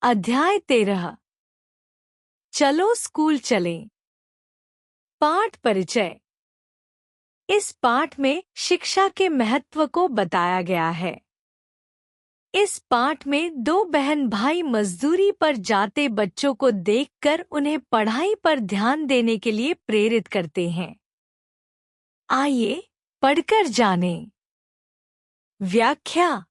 अध्याय 13। चलो स्कूल चलें। पाठ परिचय। इस पाठ में शिक्षा के महत्व को बताया गया है। इस पाठ में दो बहन भाई मजदूरी पर जाते बच्चों को देखकर उन्हें पढ़ाई पर ध्यान देने के लिए प्रेरित करते हैं। आइए पढ़कर जानें। व्याख्या।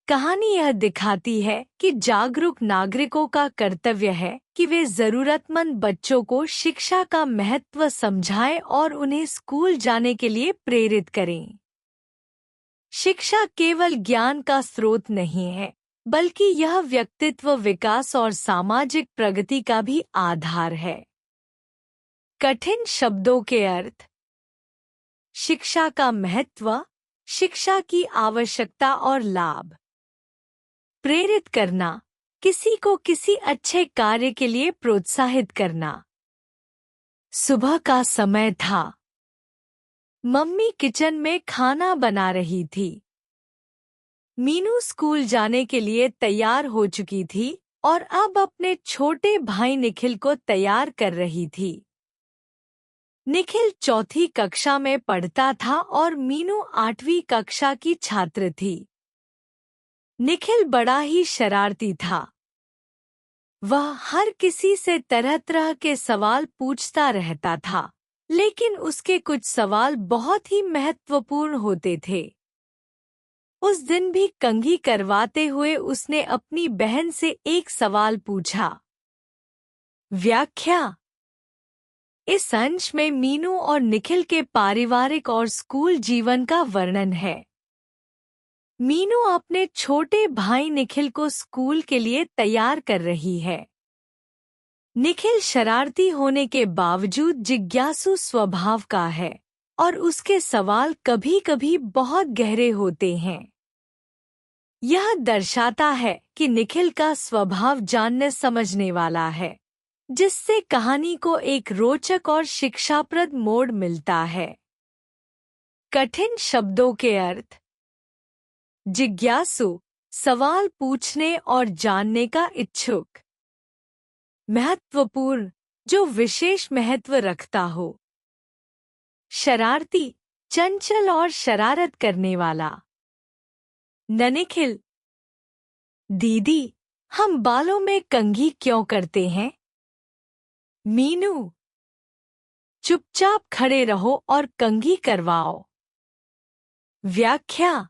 कहानी यह दिखाती है कि जागरूक नागरिकों का कर्तव्य है कि वे जरूरतमंद बच्चों को शिक्षा का महत्व समझाएं और उन्हें स्कूल जाने के लिए प्रेरित करें। शिक्षा केवल ज्ञान का स्रोत नहीं है, बल्कि यह व्यक्तित्व विकास और सामाजिक प्रगति का भी आधार है। कठिन शब्दों के अर्थ। शिक्षा का महत्व, शिक्षा की आवश्यकता और लाभ। प्रेरित करना, किसी को किसी अच्छे कार्य के लिए प्रोत्साहित करना। सुबह का समय था। मम्मी किचन में खाना बना रही थी। मीनू स्कूल जाने के लिए तैयार हो चुकी थी और अब अपने छोटे भाई निखिल को तैयार कर रही थी। निखिल चौथी कक्षा में पढ़ता था और मीनू 8वीं कक्षा की छात्र थी। निखिल बड़ा ही शरारती था। वह हर किसी से तरह तरह के सवाल पूछता रहता था, लेकिन उसके कुछ सवाल बहुत ही महत्वपूर्ण होते थे। उस दिन भी कंघी करवाते हुए उसने अपनी बहन से एक सवाल पूछा। व्याख्या। इस अंश में मीनू और निखिल के पारिवारिक और स्कूल जीवन का वर्णन है। मीनू अपने छोटे भाई निखिल को स्कूल के लिए तैयार कर रही है। निखिल शरारती होने के बावजूद जिज्ञासु स्वभाव का है और उसके सवाल कभी-कभी बहुत गहरे होते हैं। यह दर्शाता है कि निखिल का स्वभाव जानने समझने वाला है, जिससे कहानी को एक रोचक और शिक्षाप्रद मोड़ मिलता है। कठिन शब्दों के अर्थ। जिज्ञासु, सवाल पूछने और जानने का इच्छुक। महत्वपूर्ण, जो विशेष महत्व रखता हो। शरारती, चंचल और शरारत करने वाला। निखिल। दीदी, हम बालों में कंघी क्यों करते हैं? मीनू। चुपचाप खड़े रहो और कंघी करवाओ। व्याख्या।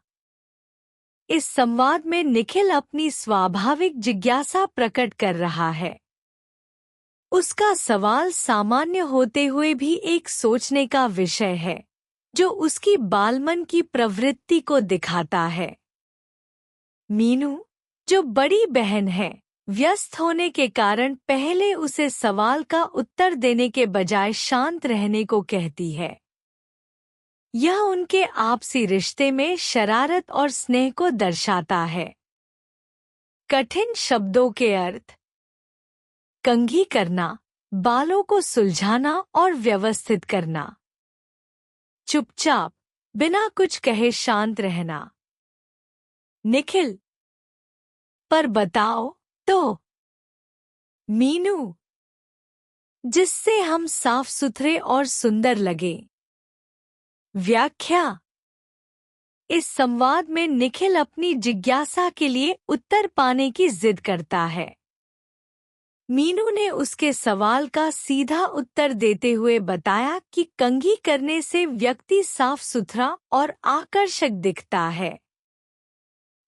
इस संवाद में निखिल अपनी स्वाभाविक जिज्ञासा प्रकट कर रहा है। उसका सवाल सामान्य होते हुए भी एक सोचने का विषय है, जो उसकी बालमन की प्रवृत्ति को दिखाता है। मीनू, जो बड़ी बहन है, व्यस्त होने के कारण पहले उसे सवाल का उत्तर देने के बजाय शांत रहने को कहती है। यह उनके आपसी रिश्ते में शरारत और स्नेह को दर्शाता है। कठिन शब्दों के अर्थ। कंघी करना, बालों को सुलझाना और व्यवस्थित करना। चुपचाप, बिना कुछ कहे शांत रहना। निखिल। पर बताओ तो। मीनू। जिससे हम साफ सुथरे और सुंदर लगे। व्याख्या। इस संवाद में निखिल अपनी जिज्ञासा के लिए उत्तर पाने की जिद करता है। मीनू ने उसके सवाल का सीधा उत्तर देते हुए बताया कि कंघी करने से व्यक्ति साफ सुथरा और आकर्षक दिखता है।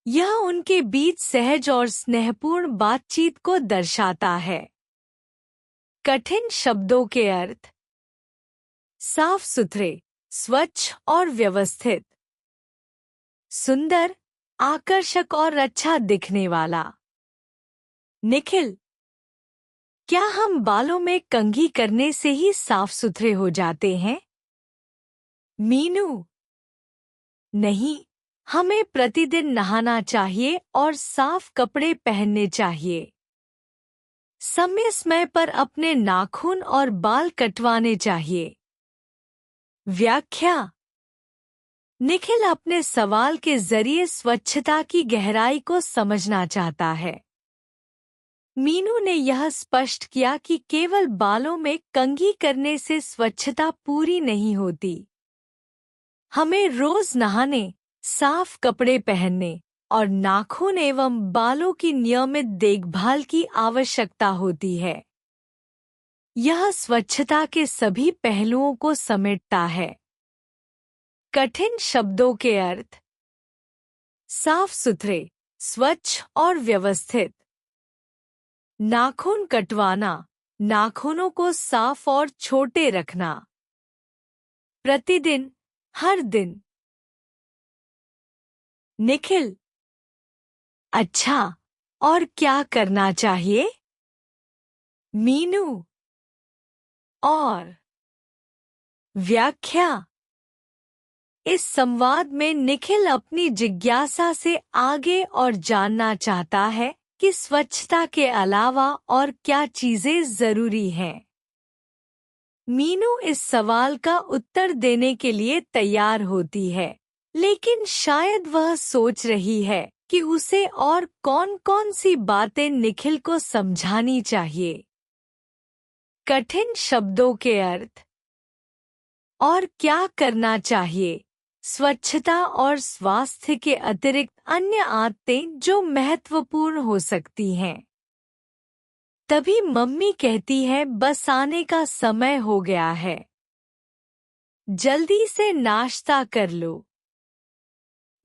यह उनके बीच सहज और स्नेहपूर्ण बातचीत को दर्शाता है। कठिन शब्दों के अर्थ। साफ सुथरे, स्वच्छ और व्यवस्थित। सुंदर, आकर्षक और अच्छा दिखने वाला। निखिल। क्या हम बालों में कंघी करने से ही साफ सुथरे हो जाते हैं? मीनू। नहीं, हमें प्रतिदिन नहाना चाहिए और साफ कपड़े पहनने चाहिए। समय समय पर अपने नाखून और बाल कटवाने चाहिए। व्याख्या। निखिल अपने सवाल के जरिए स्वच्छता की गहराई को समझना चाहता है। मीनू ने यह स्पष्ट किया कि केवल बालों में कंघी करने से स्वच्छता पूरी नहीं होती। हमें रोज नहाने, साफ कपड़े पहनने और नाखून एवं बालों की नियमित देखभाल की आवश्यकता होती है। यह स्वच्छता के सभी पहलुओं को समेटता है। कठिन शब्दों के अर्थ: साफ सुथरे, स्वच्छ और व्यवस्थित। नाखून कटवाना, नाखूनों को साफ और छोटे रखना। प्रतिदिन, हर दिन। निखिल: अच्छा, और क्या करना चाहिए? मीनू: और व्याख्या। इस संवाद में निखिल अपनी जिज्ञासा से आगे और जानना चाहता है कि स्वच्छता के अलावा और क्या चीजें जरूरी हैं। मीनू इस सवाल का उत्तर देने के लिए तैयार होती है, लेकिन शायद वह सोच रही है कि उसे और कौन-कौन सी बातें निखिल को समझानी चाहिए। कठिन शब्दों के अर्थ: और क्या करना चाहिए? स्वच्छता और स्वास्थ्य के अतिरिक्त अन्य आदतें जो महत्वपूर्ण हो सकती हैं। तभी मम्मी कहती है, बस आने का समय हो गया है। जल्दी से नाश्ता कर लो।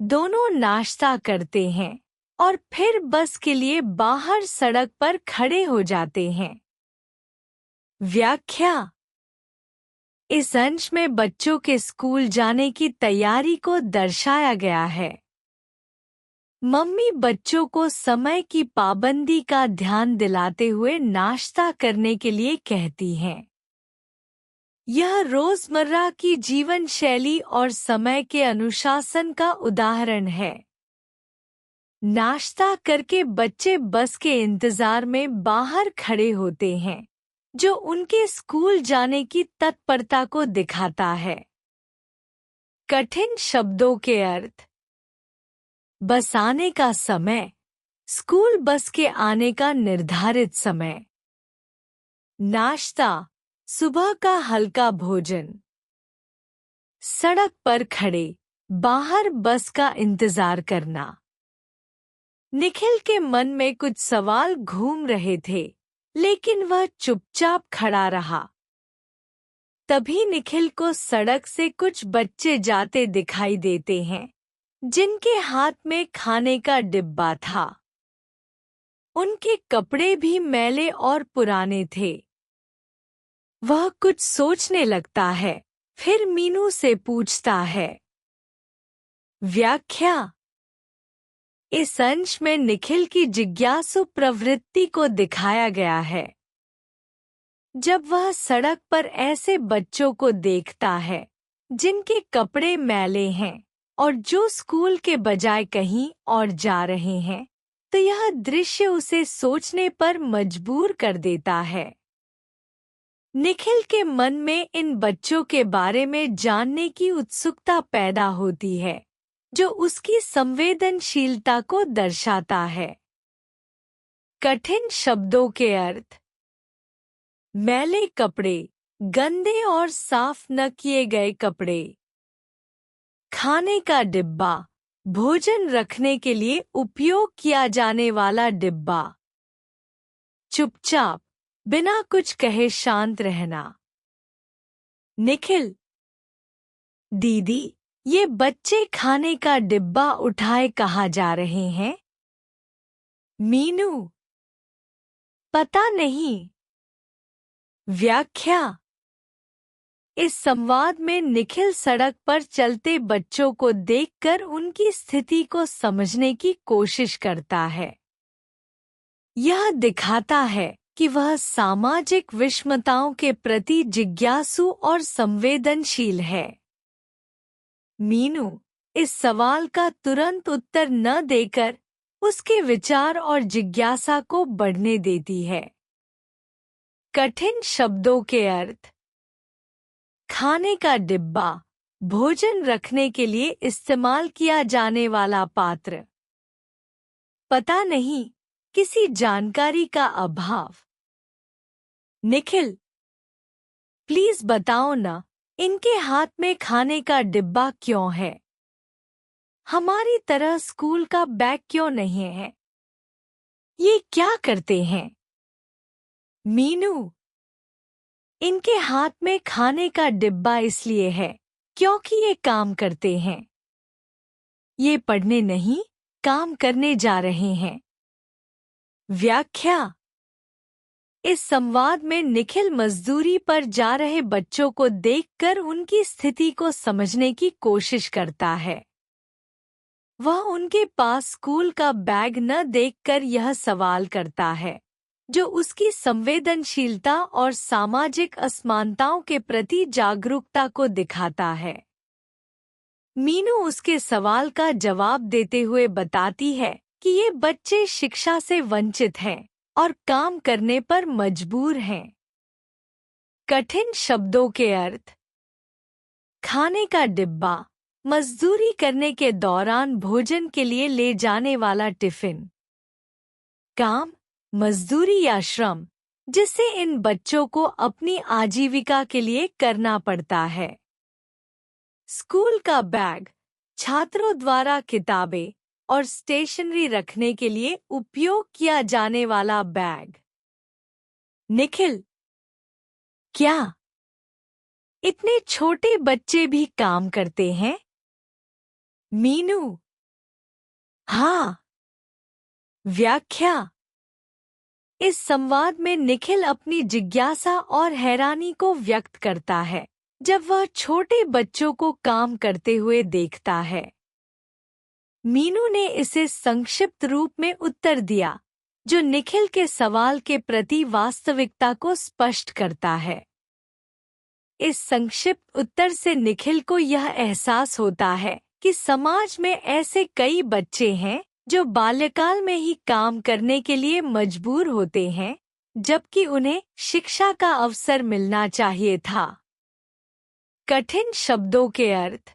दोनों नाश्ता करते हैं और फिर बस के लिए बाहर सड़क पर खड़े हो जाते हैं। व्याख्या: इस अंश में बच्चों के स्कूल जाने की तैयारी को दर्शाया गया है। मम्मी बच्चों को समय की पाबंदी का ध्यान दिलाते हुए नाश्ता करने के लिए कहती हैं। यह रोजमर्रा की जीवन शैली और समय के अनुशासन का उदाहरण है। नाश्ता करके बच्चे बस के इंतजार में बाहर खड़े होते हैं, जो उनके स्कूल जाने की तत्परता को दिखाता है। कठिन शब्दों के अर्थ: बस आने का समय, स्कूल बस के आने का निर्धारित समय। नाश्ता, सुबह का हल्का भोजन। सड़क पर खड़े, बाहर बस का इंतजार करना। निखिल के मन में कुछ सवाल घूम रहे थे, लेकिन वह चुपचाप खड़ा रहा। तभी निखिल को सड़क से कुछ बच्चे जाते दिखाई देते हैं, जिनके हाथ में खाने का डिब्बा था। उनके कपड़े भी मैले और पुराने थे। वह कुछ सोचने लगता है, फिर मीनू से पूछता है। व्याख्या: इस अंश में निखिल की जिज्ञासु प्रवृत्ति को दिखाया गया है। जब वह सड़क पर ऐसे बच्चों को देखता है जिनके कपड़े मैले हैं और जो स्कूल के बजाय कहीं और जा रहे हैं, तो यह दृश्य उसे सोचने पर मजबूर कर देता है। निखिल के मन में इन बच्चों के बारे में जानने की उत्सुकता पैदा होती है, जो उसकी संवेदनशीलता को दर्शाता है। कठिन शब्दों के अर्थ: मैले कपड़े, गंदे और साफ न किए गए कपड़े। खाने का डिब्बा, भोजन रखने के लिए उपयोग किया जाने वाला डिब्बा। चुपचाप, बिना कुछ कहे शांत रहना। निखिल: दीदी, ये बच्चे खाने का डिब्बा उठाए कहाँ जा रहे हैं? मीनू: पता नहीं। व्याख्या: इस संवाद में निखिल सड़क पर चलते बच्चों को देखकर उनकी स्थिति को समझने की कोशिश करता है। यह दिखाता है कि वह सामाजिक विषमताओं के प्रति जिज्ञासु और संवेदनशील है। मीनू इस सवाल का तुरंत उत्तर न देकर उसके विचार और जिज्ञासा को बढ़ने देती है। कठिन शब्दों के अर्थ: खाने का डिब्बा, भोजन रखने के लिए इस्तेमाल किया जाने वाला पात्र। पता नहीं, किसी जानकारी का अभाव। निखिल, प्लीज बताओ ना, इनके हाथ में खाने का डिब्बा क्यों है? हमारी तरह स्कूल का बैग क्यों नहीं है? ये क्या करते हैं? मीनू, इनके हाथ में खाने का डिब्बा इसलिए है क्योंकि ये काम करते हैं। ये पढ़ने नहीं, काम करने जा रहे हैं। व्याख्या। इस संवाद में निखिल मजदूरी पर जा रहे बच्चों को देखकर उनकी स्थिति को समझने की कोशिश करता है। वह उनके पास स्कूल का बैग न देखकर यह सवाल करता है, जो उसकी संवेदनशीलता और सामाजिक असमानताओं के प्रति जागरूकता को दिखाता है। मीनू उसके सवाल का जवाब देते हुए बताती है कि ये बच्चे शिक्षा से वंचित हैं और काम करने पर मजबूर हैं। कठिन शब्दों के अर्थ। खाने का डिब्बा, मजदूरी करने के दौरान भोजन के लिए ले जाने वाला टिफिन। काम, मजदूरी या श्रम, जिसे इन बच्चों को अपनी आजीविका के लिए करना पड़ता है। स्कूल का बैग, छात्रों द्वारा किताबें और स्टेशनरी रखने के लिए उपयोग किया जाने वाला बैग। निखिल, क्या इतने छोटे बच्चे भी काम करते हैं? मीनू, हाँ। व्याख्या। इस संवाद में निखिल अपनी जिज्ञासा और हैरानी को व्यक्त करता है जब वह छोटे बच्चों को काम करते हुए देखता है। मीनू ने इसे संक्षिप्त रूप में उत्तर दिया, जो निखिल के सवाल के प्रति वास्तविकता को स्पष्ट करता है। इस संक्षिप्त उत्तर से निखिल को यह एहसास होता है कि समाज में ऐसे कई बच्चे हैं जो बाल्यकाल में ही काम करने के लिए मजबूर होते हैं, जबकि उन्हें शिक्षा का अवसर मिलना चाहिए था। कठिन शब्दों के अर्थ।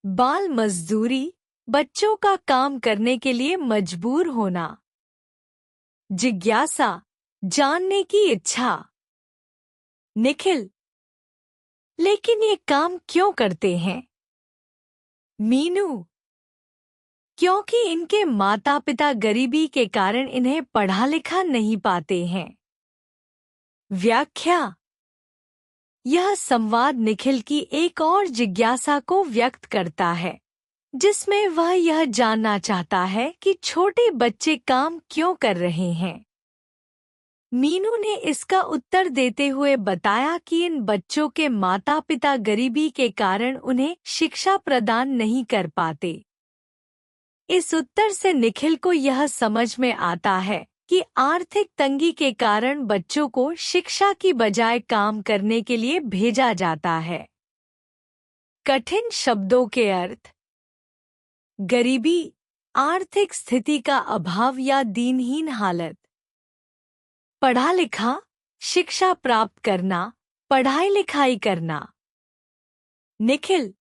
बाल मजदूरी, बच्चों का काम करने के लिए मजबूर होना। जिज्ञासा, जानने की इच्छा। निखिल, लेकिन ये काम क्यों करते हैं? मीनू, क्योंकि इनके माता पिता गरीबी के कारण इन्हें पढ़ा लिखा नहीं पाते हैं। व्याख्या। यह संवाद निखिल की एक और जिज्ञासा को व्यक्त करता है, जिसमें वह यह जानना चाहता है कि छोटे बच्चे काम क्यों कर रहे हैं। मीनू ने इसका उत्तर देते हुए बताया कि इन बच्चों के माता पिता गरीबी के कारण उन्हें शिक्षा प्रदान नहीं कर पाते। इस उत्तर से निखिल को यह समझ में आता है कि आर्थिक तंगी के कारण बच्चों को शिक्षा की बजाय काम करने के लिए भेजा जाता है। कठिन शब्दों के अर्थ। गरीबी, आर्थिक स्थिति का अभाव या दीनहीन हालत। पढ़ा लिखा, शिक्षा प्राप्त करना, पढ़ाई लिखाई करना। निखिल,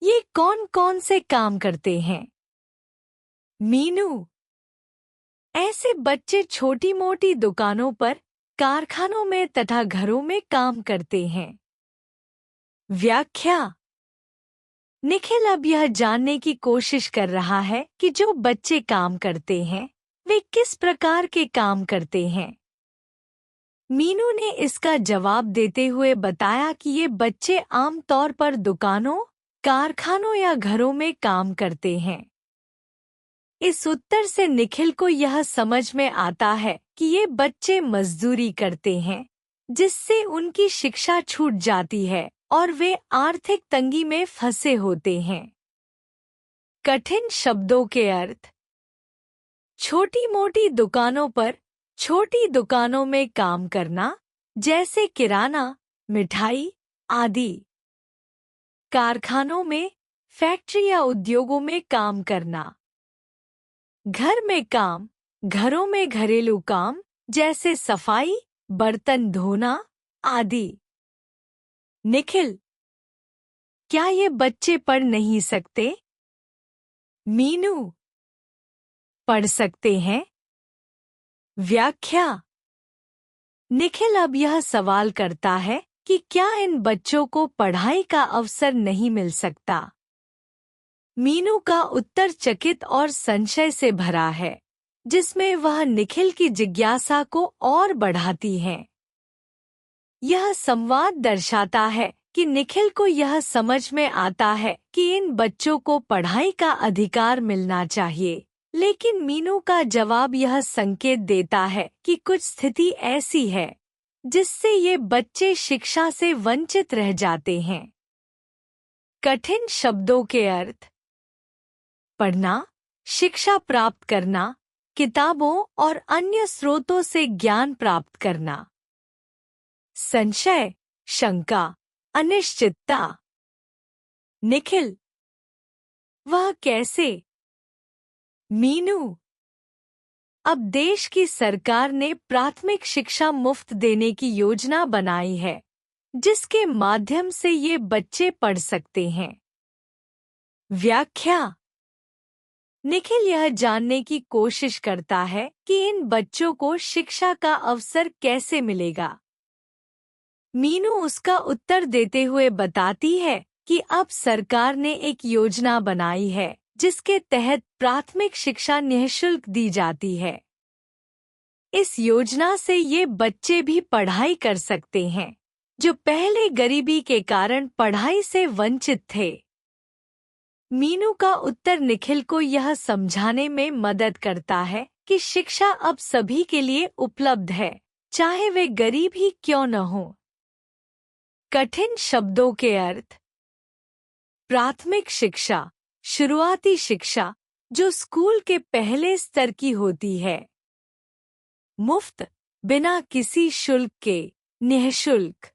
ये कौन कौन से काम करते हैं? मीनू, ऐसे बच्चे छोटी मोटी दुकानों पर, कारखानों में तथा घरों में काम करते हैं। व्याख्या। निखिल अब यह जानने की कोशिश कर रहा है कि जो बच्चे काम करते हैं वे किस प्रकार के काम करते हैं। मीनू ने इसका जवाब देते हुए बताया कि ये बच्चे आमतौर पर दुकानों, कारखानों या घरों में काम करते हैं। इस उत्तर से निखिल को यह समझ में आता है कि ये बच्चे मजदूरी करते हैं, जिससे उनकी शिक्षा छूट जाती है और वे आर्थिक तंगी में फंसे होते हैं। कठिन शब्दों के अर्थ। छोटी मोटी दुकानों पर, छोटी दुकानों में काम करना, जैसे किराना, मिठाई आदि। कारखानों में, फैक्ट्री या उद्योगों में काम करना। घर में काम, घरों में घरेलू काम, जैसे सफाई, बर्तन धोना आदि। निखिल, क्या ये बच्चे पढ़ नहीं सकते? मीनू, पढ़ सकते हैं? व्याख्या। निखिल अब यह सवाल करता है कि क्या इन बच्चों को पढ़ाई का अवसर नहीं मिल सकता? मीनू का उत्तर चकित और संशय से भरा है, जिसमें वह निखिल की जिज्ञासा को और बढ़ाती है। यह संवाद दर्शाता है कि निखिल को यह समझ में आता है कि इन बच्चों को पढ़ाई का अधिकार मिलना चाहिए, लेकिन मीनू का जवाब यह संकेत देता है कि कुछ स्थिति ऐसी है जिससे ये बच्चे शिक्षा से वंचित रह जाते हैं। कठिन शब्दों के अर्थ। पढ़ना, शिक्षा प्राप्त करना, किताबों और अन्य स्रोतों से ज्ञान प्राप्त करना। संशय, शंका, अनिश्चितता। निखिल। वह कैसे? मीनू। अब देश की सरकार ने प्राथमिक शिक्षा मुफ्त देने की योजना बनाई है, जिसके माध्यम से ये बच्चे पढ़ सकते हैं। व्याख्या। निखिल यह जानने की कोशिश करता है कि इन बच्चों को शिक्षा का अवसर कैसे मिलेगा। मीनू उसका उत्तर देते हुए बताती है कि अब सरकार ने एक योजना बनाई है जिसके तहत प्राथमिक शिक्षा निःशुल्क दी जाती है। इस योजना से ये बच्चे भी पढ़ाई कर सकते हैं जो पहले गरीबी के कारण पढ़ाई से वंचित थे। मीनू का उत्तर निखिल को यह समझाने में मदद करता है कि शिक्षा अब सभी के लिए उपलब्ध है, चाहे वे गरीब ही क्यों न हो। कठिन शब्दों के अर्थ। प्राथमिक शिक्षा, शुरुआती शिक्षा, जो स्कूल के पहले स्तर की होती है। मुफ्त, बिना किसी शुल्क के, निःशुल्क।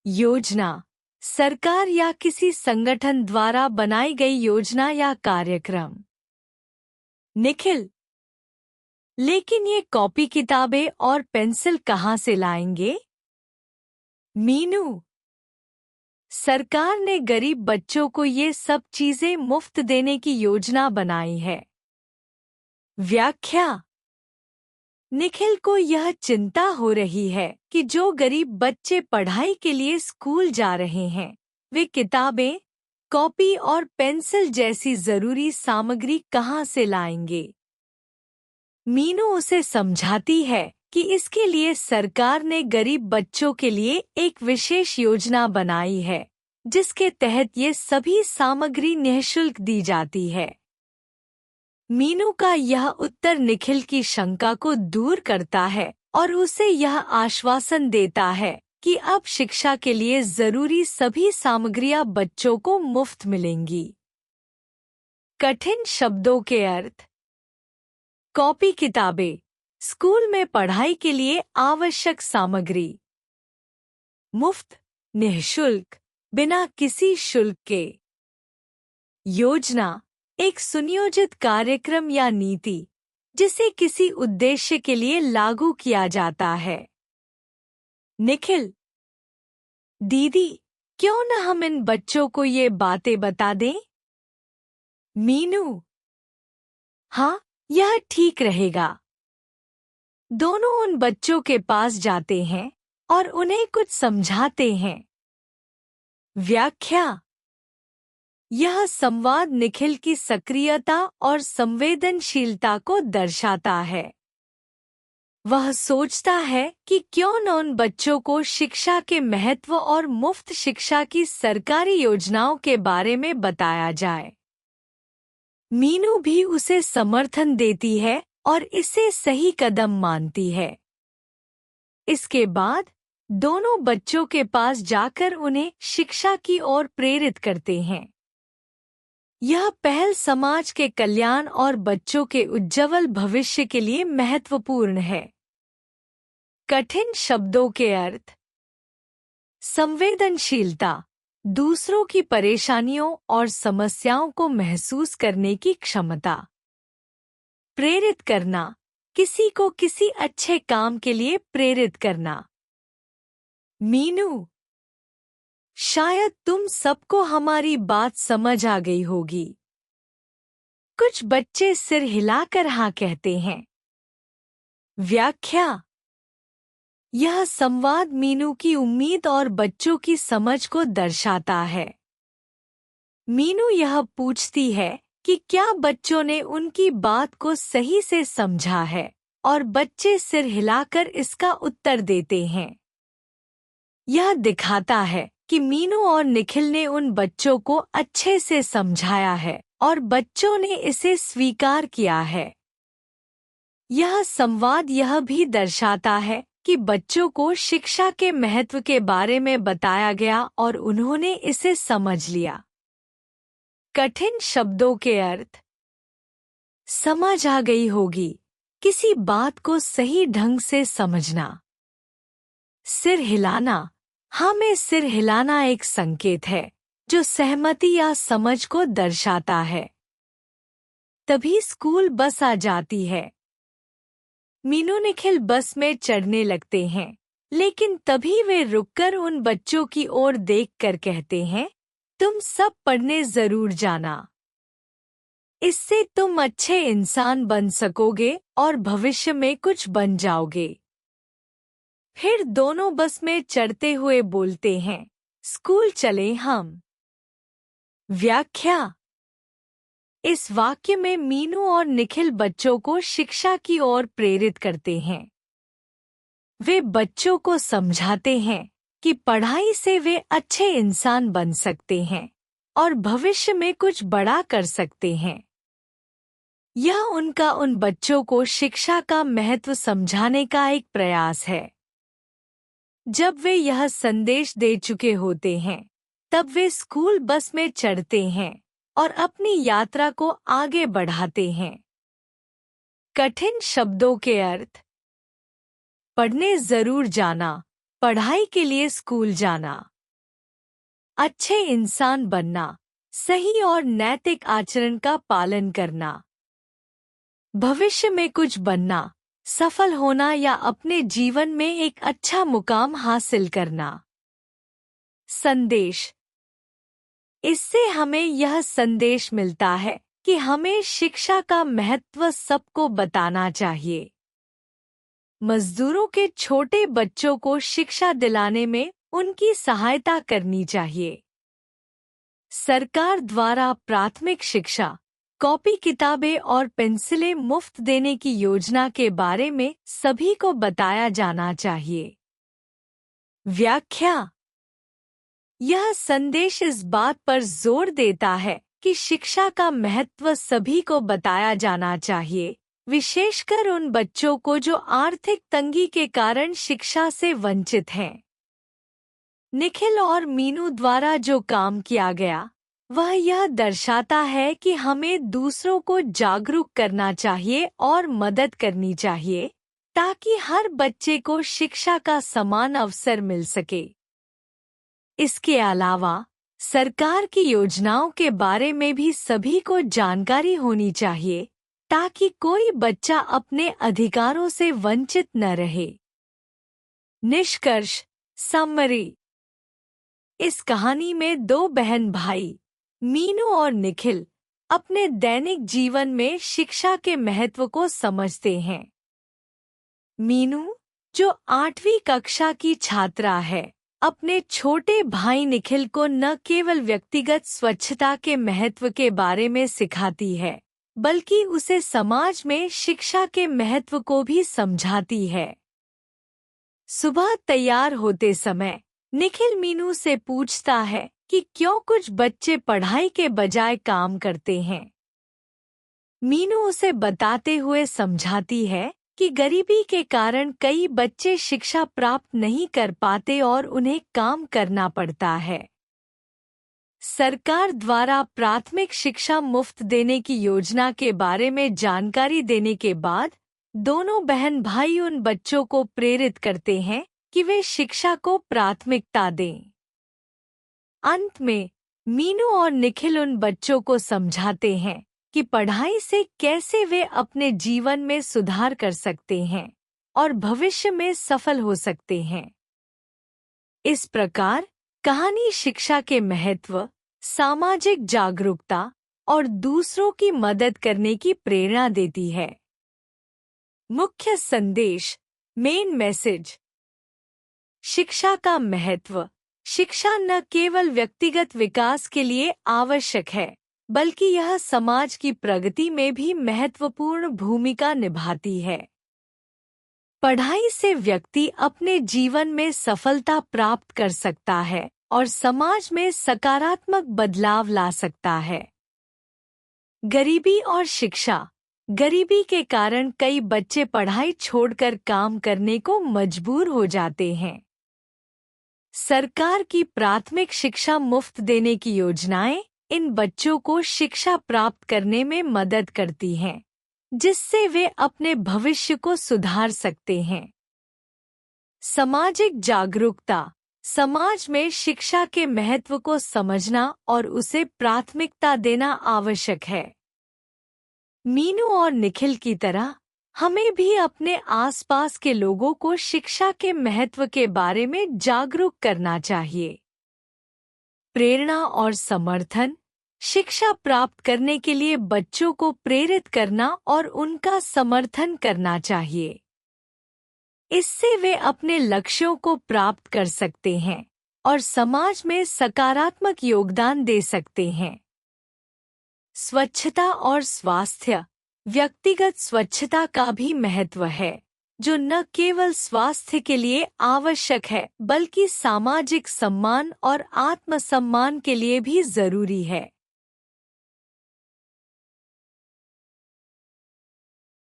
योजना, सरकार या किसी संगठन द्वारा बनाई गई योजना या कार्यक्रम। निखिल। लेकिन ये कॉपी किताबें और पेंसिल कहाँ से लाएंगे? मीनू। सरकार ने गरीब बच्चों को ये सब चीजें मुफ्त देने की योजना बनाई है। व्याख्या। निखिल को यह चिंता हो रही है कि जो गरीब बच्चे पढ़ाई के लिए स्कूल जा रहे हैं, वे किताबें, कॉपी और पेंसिल जैसी जरूरी सामग्री कहाँ से लाएंगे। मीनू उसे समझाती है कि इसके लिए सरकार ने गरीब बच्चों के लिए एक विशेष योजना बनाई है, जिसके तहत ये सभी सामग्री निःशुल्क दी जाती है। मीनू का यह उत्तर निखिल की शंका को दूर करता है और उसे यह आश्वासन देता है कि अब शिक्षा के लिए जरूरी सभी सामग्रियां बच्चों को मुफ्त मिलेंगी। कठिन शब्दों के अर्थ। कॉपी किताबें, स्कूल में पढ़ाई के लिए आवश्यक सामग्री। मुफ्त, निःशुल्क, बिना किसी शुल्क के। योजना, एक सुनियोजित कार्यक्रम या नीति जिसे किसी उद्देश्य के लिए लागू किया जाता है। निखिल। दीदी, क्यों न हम इन बच्चों को ये बातें बता दें? मीनू। हाँ, यह ठीक रहेगा। दोनों उन बच्चों के पास जाते हैं और उन्हें कुछ समझाते हैं। व्याख्या। यह संवाद निखिल की सक्रियता और संवेदनशीलता को दर्शाता है। वह सोचता है कि क्यों न उन बच्चों को शिक्षा के महत्व और मुफ्त शिक्षा की सरकारी योजनाओं के बारे में बताया जाए। मीनू भी उसे समर्थन देती है और इसे सही कदम मानती है। इसके बाद दोनों बच्चों के पास जाकर उन्हें शिक्षा की ओर प्रेरित करते हैं। यह पहल समाज के कल्याण और बच्चों के उज्ज्वल भविष्य के लिए महत्वपूर्ण है। कठिन शब्दों के अर्थ। संवेदनशीलता, दूसरों की परेशानियों और समस्याओं को महसूस करने की क्षमता। प्रेरित करना, किसी को किसी अच्छे काम के लिए प्रेरित करना। मीनू। शायद तुम सबको हमारी बात समझ आ गई होगी। कुछ बच्चे सिर हिलाकर हाँ कहते हैं। व्याख्या। यह संवाद मीनू की उम्मीद और बच्चों की समझ को दर्शाता है। मीनू यह पूछती है कि क्या बच्चों ने उनकी बात को सही से समझा है, और बच्चे सिर हिलाकर इसका उत्तर देते हैं। यह दिखाता है कि मीनू और निखिल ने उन बच्चों को अच्छे से समझाया है और बच्चों ने इसे स्वीकार किया है। यह संवाद यह भी दर्शाता है कि बच्चों को शिक्षा के महत्व के बारे में बताया गया और उन्होंने इसे समझ लिया। कठिन शब्दों के अर्थ। समझ आ गई होगी। किसी बात को सही ढंग से समझना। सिर हिलाना। हाँ में सिर हिलाना एक संकेत है जो सहमति या समझ को दर्शाता है। तभी स्कूल बस आ जाती है। मीनू निखिल बस में चढ़ने लगते हैं, लेकिन तभी वे रुककर उन बच्चों की ओर देखकर कहते हैं, तुम सब पढ़ने जरूर जाना। इससे तुम अच्छे इंसान बन सकोगे और भविष्य में कुछ बन जाओगे। फिर दोनों बस में चढ़ते हुए बोलते हैं, स्कूल चले हम। व्याख्या। इस वाक्य में मीनू और निखिल बच्चों को शिक्षा की ओर प्रेरित करते हैं। वे बच्चों को समझाते हैं कि पढ़ाई से वे अच्छे इंसान बन सकते हैं और भविष्य में कुछ बड़ा कर सकते हैं। यह उनका उन बच्चों को शिक्षा का महत्व समझाने का एक प्रयास है। जब वे यह संदेश दे चुके होते हैं, तब वे स्कूल बस में चढ़ते हैं और अपनी यात्रा को आगे बढ़ाते हैं। कठिन शब्दों के अर्थ। पढ़ने जरूर जाना, पढ़ाई के लिए स्कूल जाना। अच्छे इंसान बनना, सही और नैतिक आचरण का पालन करना। भविष्य में कुछ बनना, सफल होना या अपने जीवन में एक अच्छा मुकाम हासिल करना। संदेश। इससे हमें यह संदेश मिलता है कि हमें शिक्षा का महत्व सबको बताना चाहिए। मजदूरों के छोटे बच्चों को शिक्षा दिलाने में उनकी सहायता करनी चाहिए। सरकार द्वारा प्राथमिक शिक्षा, कॉपी किताबें और पेंसिलें मुफ्त देने की योजना के बारे में सभी को बताया जाना चाहिए। व्याख्या। यह संदेश इस बात पर जोर देता है कि शिक्षा का महत्व सभी को बताया जाना चाहिए, विशेषकर उन बच्चों को जो आर्थिक तंगी के कारण शिक्षा से वंचित हैं। निखिल और मीनू द्वारा जो काम किया गया, वह यह दर्शाता है कि हमें दूसरों को जागरूक करना चाहिए और मदद करनी चाहिए, ताकि हर बच्चे को शिक्षा का समान अवसर मिल सके। इसके अलावा सरकार की योजनाओं के बारे में भी सभी को जानकारी होनी चाहिए, ताकि कोई बच्चा अपने अधिकारों से वंचित न रहे। निष्कर्ष। समरी। इस कहानी में दो बहन भाई मीनू और निखिल अपने दैनिक जीवन में शिक्षा के महत्व को समझते हैं। मीनू, जो 8वीं कक्षा की छात्रा है, अपने छोटे भाई निखिल को न केवल व्यक्तिगत स्वच्छता के महत्व के बारे में सिखाती है, बल्कि उसे समाज में शिक्षा के महत्व को भी समझाती है। सुबह तैयार होते समय निखिल मीनू से पूछता है कि क्यों कुछ बच्चे पढ़ाई के बजाय काम करते हैं। मीनू उसे बताते हुए समझाती है कि गरीबी के कारण कई बच्चे शिक्षा प्राप्त नहीं कर पाते और उन्हें काम करना पड़ता है। सरकार द्वारा प्राथमिक शिक्षा मुफ्त देने की योजना के बारे में जानकारी देने के बाद दोनों बहन भाई उन बच्चों को प्रेरित करते हैं कि वे शिक्षा को प्राथमिकता दें। अंत में मीनू और निखिल उन बच्चों को समझाते हैं कि पढ़ाई से कैसे वे अपने जीवन में सुधार कर सकते हैं और भविष्य में सफल हो सकते हैं। इस प्रकार कहानी शिक्षा के महत्व, सामाजिक जागरूकता और दूसरों की मदद करने की प्रेरणा देती है। मुख्य संदेश, मेन मैसेज। शिक्षा का महत्व। शिक्षा न केवल व्यक्तिगत विकास के लिए आवश्यक है, बल्कि यह समाज की प्रगति में भी महत्वपूर्ण भूमिका निभाती है। पढ़ाई से व्यक्ति अपने जीवन में सफलता प्राप्त कर सकता है और समाज में सकारात्मक बदलाव ला सकता है। गरीबी और शिक्षा। गरीबी के कारण कई बच्चे पढ़ाई छोड़कर काम करने को मजबूर हो जाते हैं। सरकार की प्राथमिक शिक्षा मुफ्त देने की योजनाएं इन बच्चों को शिक्षा प्राप्त करने में मदद करती हैं, जिससे वे अपने भविष्य को सुधार सकते हैं। सामाजिक जागरूकता। समाज में शिक्षा के महत्व को समझना और उसे प्राथमिकता देना आवश्यक है। मीनू और निखिल की तरह हमें भी अपने आसपास के लोगों को शिक्षा के महत्व के बारे में जागरूक करना चाहिए। प्रेरणा और समर्थन। शिक्षा प्राप्त करने के लिए बच्चों को प्रेरित करना और उनका समर्थन करना चाहिए। इससे वे अपने लक्ष्यों को प्राप्त कर सकते हैं और समाज में सकारात्मक योगदान दे सकते हैं। स्वच्छता और स्वास्थ्य। व्यक्तिगत स्वच्छता का भी महत्व है, जो न केवल स्वास्थ्य के लिए आवश्यक है, बल्कि सामाजिक सम्मान और आत्मसम्मान के लिए भी जरूरी है।